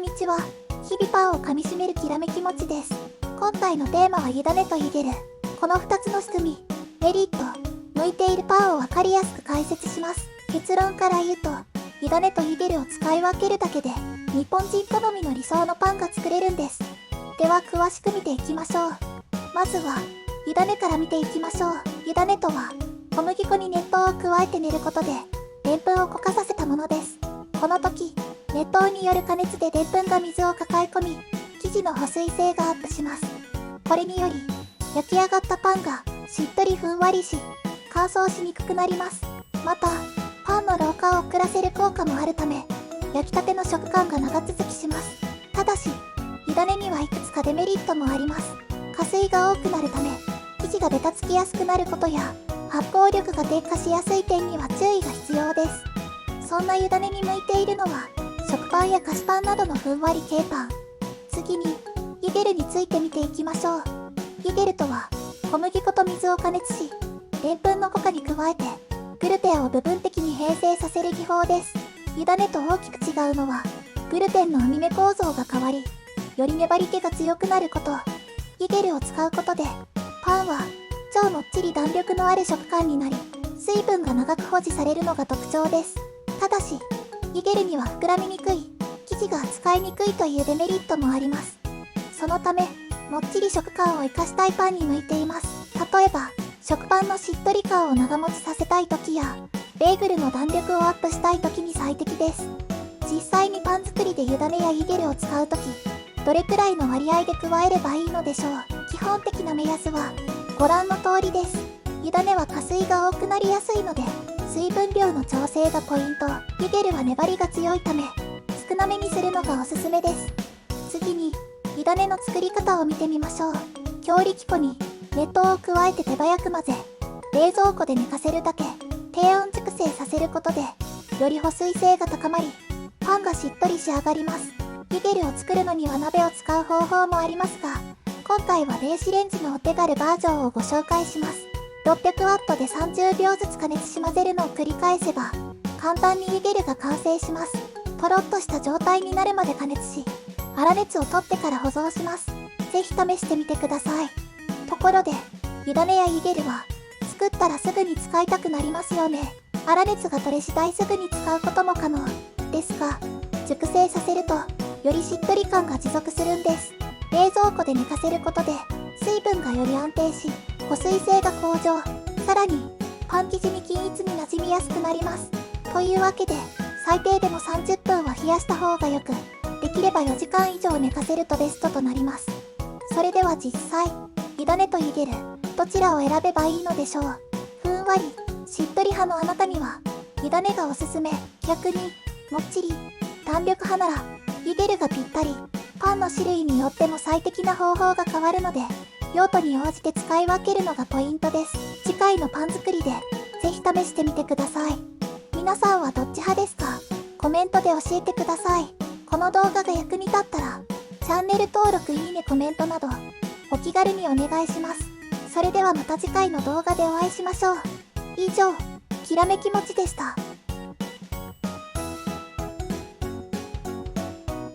んにちは。日々パンを噛みしめるきらめきもちです。今回のテーマは委ねとゆでる。この2つの仕組み、メリット、向いているパンを分かりやすく解説します。結論から言うと、委ねとゆでるを使い分けるだけで、日本人好みの理想のパンが作れるんです。では詳しく見ていきましょう。まずは、委ねから見ていきましょう。委ねとは、小麦粉に熱湯を加えて練ることで、でんぷんを固化させたものです。この時、熱湯による加熱ででんぷんが水を抱え込み、生地の保水性がアップします。これにより、焼き上がったパンがしっとりふんわりし、乾燥しにくくなります。また、パンの老化を遅らせる効果もあるため、焼きたての食感が長続きします。ただし、委ねにはいくつかデメリットもあります。加水が多くなるため、生地がベタつきやすくなることや、発酵力が低下しやすい点には注意が必要です。そんな委ねに向いているのは、食パンや菓子パンなどのふんわり系パン。次に、ゆでるについて見ていきましょう。ゆでるとは、小麦粉と水を加熱し、でんぷんの固化に加えて、グルテンを部分的に形成させる技法です。委ねと大きく違うのは、グルテンの網目構造が変わり、より粘り気が強くなること。ゆでるを使うことで、パンは超もっちり弾力のある食感になり、水分が長く保持されるのが特徴です。ただし、ゆでるには膨らみにくい、生地が扱いにくいというデメリットもあります。そのため、もっちり食感を生かしたいパンに向いています。例えば、食パンのしっとり感を長持ちさせたい時や、ベーグルの弾力をアップしたい時に最適です。実際にパン作りで委ねやゆでるを使う時、どれくらいの割合で加えればいいのでしょう。基本的な目安は、ご覧の通りです。委ねは加水が多くなりやすいので、水分量の調整がポイント。ゆでるは粘りが強いため、少なめにするのがおすすめです。次に、委ねの作り方を見てみましょう。強力粉に熱湯を加えて手早く混ぜ、冷蔵庫で寝かせるだけ、低温熟成させることで、より保水性が高まり、パンがしっとり仕上がります。ゆでるを作るのには鍋を使う方法もありますが、今回は電子レンジのお手軽バージョンをご紹介します。600W で30秒ずつ加熱し混ぜるのを繰り返せば、簡単にゆでるが完成します。とろっとした状態になるまで加熱し、粗熱を取ってから保存します。ぜひ試してみてください。ところで、委ねやゆでるは、作ったらすぐに使いたくなりますよね。粗熱が取れ次第すぐに使うことも可能ですが、熟成させると、よりしっとり感が持続するんです。冷蔵庫で寝かせることで、水分がより安定し、保水性が向上。さらに、パン生地に均一に馴染みやすくなります。というわけで、最低でも30分は冷やした方がよく、できれば4時間以上寝かせるとベストとなります。それでは実際、委ねとゆでる、どちらを選べばいいのでしょう。ふんわり、しっとり派のあなたには、委ねがおすすめ。逆に、もっちり、弾力派なら、ゆでるがぴったり。パンの種類によっても最適な方法が変わるので、用途に応じて使い分けるのがポイントです。次回のパン作りで、ぜひ試してみてください。皆さんはどっち派ですか？コメントで教えてください。この動画が役に立ったら、チャンネル登録、いいね、コメントなど、お気軽にお願いします。それではまた次回の動画でお会いしましょう。以上、きらめきもちでした。